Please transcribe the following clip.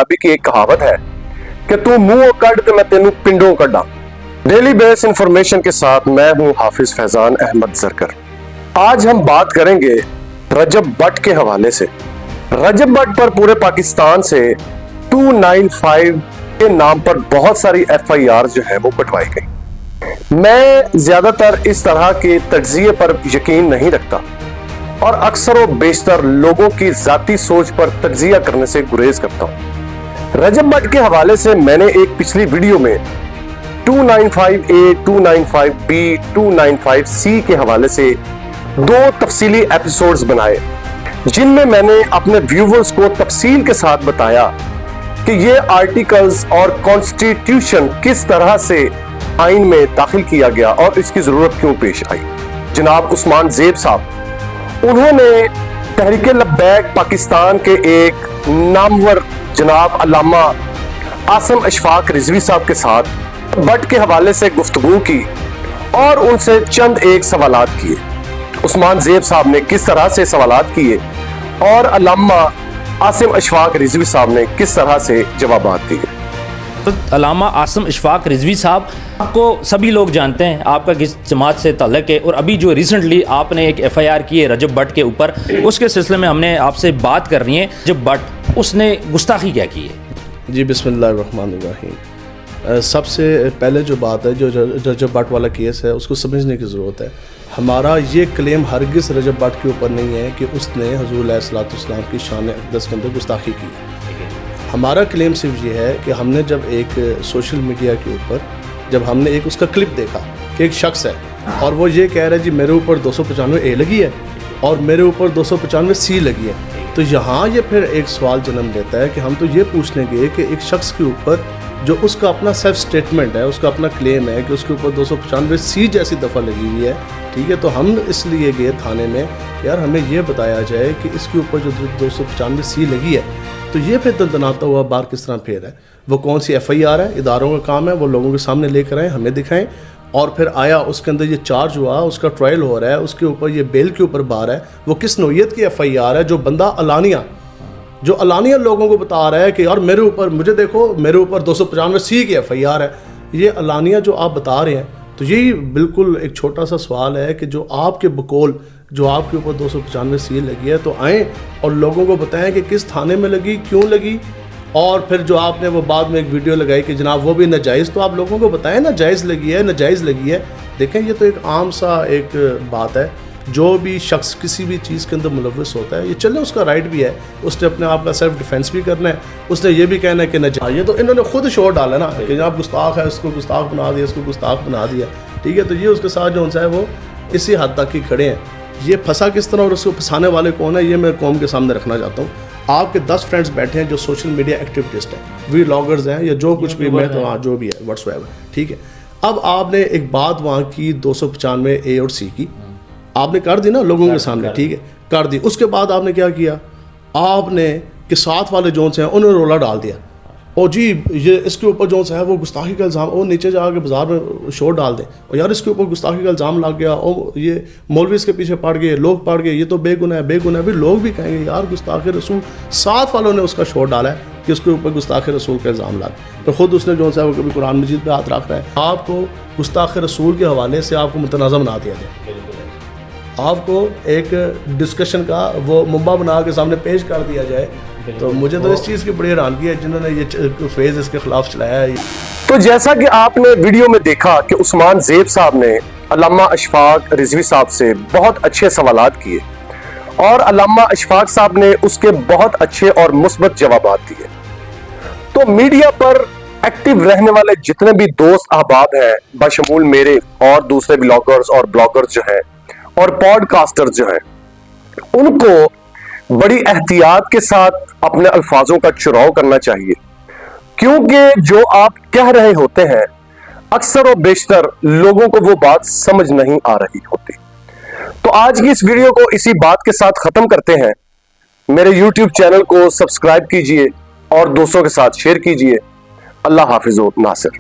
अभी की एक कहावत है कि तू मुंह कट तो मैं तेनू पिंडों कड्डा। डेली बेस इंफॉर्मेशन के साथ मैं हूं हाफिज फैजान अहमद जरकर। आज हम बात करेंगे रजब बट के हवाले से। रजब बट पर पूरे पाकिस्तान से 295 के नाम पर बहुत सारी FIR जो है वो कटवाई गई। मैं ज्यादातर इस तरह के तज्जिए पर यकीन नहीं रखता और अक्सर व बेशतर लोगों की जाती सोच पर तज्जिया करने से गुरेज करता हूं। रजब बट के हवाले से मैंने एक पिछली वीडियो में 295A, 295B, 295C के हवाले से 2 तफसीली एपिसोड्स बनाए, जिनमें मैंने अपने व्यूवर्स को तफसील के साथ बताया कि ये आर्टिकल्स और कॉन्स्टिट्यूशन किस तरह से आइन में दाखिल किया गया और इसकी जरूरत क्यों पेश आई। जनाब उस्मान ज़ेब साहब, उन्होंने तहरीक लब्बैक पाकिस्तान के एक नामवर जनाब अल्लामा आसिम अशफाक रिजवी साहब के साथ बट के हवाले से गुफ्तगू की और उनसे चंद एक सवालात किए। उस्मान ज़ेब साहब ने किस तरह से सवालात किए और अल्लामा आसिम अशफाक रिजवी साहब ने किस तरह से जवाबात दिए। अल्लामा आसिम अशफाक रिजवी साहब आपको सभी लोग जानते हैं, आपका किस जमात से ताल्लुक़ है, और अभी जो रिसेंटली आपने एक FIR की है रजब बट के ऊपर, उसके सिलसिले में हमने आपसे बात कर रही है। रजब बट उसने गुस्ताखी क्या की है? जी बिस्मिल्लाहिर्रहमानिर्रहीम। सबसे पहले जो बात है, जो रजब बट वाला केस है उसको समझने की ज़रूरत है। हमारा ये क्लेम हरगिज़ रजब बट के ऊपर नहीं है कि उसने हुज़ूर अलैहिस्सलाम की शान अक़दस के अंदर गुस्ताखी की। हमारा क्लेम सिर्फ ये है कि हमने जब एक सोशल मीडिया के ऊपर जब हमने एक उसका क्लिप देखा कि एक शख्स है और वो ये कह रहा है जी मेरे ऊपर 295A लगी है और मेरे ऊपर 295C लगी है, तो यहाँ ये फिर एक सवाल जन्म लेता है कि हम तो ये पूछ लेंगे कि एक शख्स के ऊपर जो उसका अपना सेल्फ स्टेटमेंट है, उसका अपना क्लेम है कि उसके ऊपर 295C जैसी दफ़ा लगी हुई है, ठीक है, तो हम इसलिए गए थाने में, यार हमें ये बताया जाए कि इसके ऊपर जो 295C लगी है तो ये फिर दंदनाता हुआ बार किस तरह फेर है, वो कौन सी FIR है, इदारों का काम है वो लोगों के सामने लेकर आएँ, हमें दिखाएं। और फिर आया उसके अंदर ये चार्ज हुआ, उसका ट्रायल हो रहा है, उसके ऊपर ये बेल के ऊपर बार है, वो किस नौइयत की FIR है, जो बंदा अलानिया लोगों को बता रहा है कि यार मेरे ऊपर, मुझे देखो मेरे ऊपर 295C की FIR है, ये अलानिया जो आप बता रहे हैं। तो यही बिल्कुल एक छोटा सा सवाल है कि जो आपके बकौल जो आपके ऊपर 295C लगी है तो आएँ और लोगों को बताएं कि किस थाने में लगी, क्यों लगी, और फिर जो आपने वो बाद में एक वीडियो लगाई कि जनाब वो भी नाजायज़, तो आप लोगों को बताएं ना जायज़ लगी है, नाजायज़ लगी है। देखें ये तो एक आम सा एक बात है, जो भी शख्स किसी भी चीज़ के अंदर मुलव्वस होता है, ये चले उसका राइट भी है, उसने अपने आप का सेल्फ डिफेंस भी करना है, उसने ये भी कहना है कि नाजायज़। ये तो इन्होंने खुद शोर डाला ना कि जनाब गुस्ताख है, उसको गुस्ताख बना दिया, इसको गुस्ताख बना दिया, ठीक है, तो ये उसके साथ जो है वो इसी हद तक ही खड़े हैं। ये फंसा किस तरह और उसको फंसाने वाले कौन है, ये मैं कौम के सामने रखना चाहता हूँ। आपके 10 फ्रेंड्स बैठे हैं जो सोशल मीडिया एक्टिविस्ट हैं, व्लॉगर्स हैं या जो कुछ भी, मैं तो हाँ जो भी है व्हाट्सएप, ठीक है। अब आपने एक बात वहाँ की 295A और C की आपने कर दी ना लोगों के सामने, ठीक है, कर दी। उसके बाद आपने क्या किया, आपने कि साथ वाले जोन से हैं उन्होंने रोला डाल दिया, और जी ये इसके ऊपर जो है वो गुस्ताखी का इल्ज़ाम, वो नीचे जाके बाज़ार में शोर डाल दें और यार इसके ऊपर गुस्ताखी का इल्ज़ाम लग गया, और ये मौलवी इसके पीछे पड़ गए, लोग पड़ गए, ये तो बेगुनाह है, बेगुनाह भी लोग भी कहेंगे यार गुस्ताखी रसूल। साथ वालों ने उसका शोर डाला है कि उसके ऊपर गुस्ताखी रसूल का इल्ज़ाम लगा, तो ख़ुद उसने जो है वो कभी कुरान मजीद पर हाथ रख रहा है। आपको गुस्ताखी रसूल के हवाले से आपको मुतनाज़ा बना दिया जाए, आपको एक डिस्कशन का वो मुंबा बना के सामने पेश कर दिया जाए, तो मुझे तो इस चीज़ की बड़ी हैरानगी है जिन्होंने ये फेज इसके खिलाफ चलाया है। तो जैसा कि आपने वीडियो में देखा कि उस्मान ज़ेब साहब ने अल्लामा अशफाक रिजवी साहब से बहुत अच्छे सवालात किए और अल्लामा अशफाक साहब ने उसके बहुत अच्छे और मुस्बत जवाबात दिए। तो मीडिया पर एक्टिव रहने वाले जितने भी दोस्त अहबाब हैं, बशमूल मेरे और दूसरे ब्लॉगर्स और ब्लॉगर्स जो हैं और पॉडकास्टर्स जो हैं, उनको बड़ी एहतियात के साथ अपने अल्फाजों का चुनाव करना चाहिए, क्योंकि जो आप कह रहे होते हैं अक्सर और बेशतर लोगों को वो बात समझ नहीं आ रही होती। तो आज की इस वीडियो को इसी बात के साथ खत्म करते हैं। मेरे YouTube चैनल को सब्सक्राइब कीजिए और दोस्तों के साथ शेयर कीजिए। अल्लाह हाफिज़ व नासिर।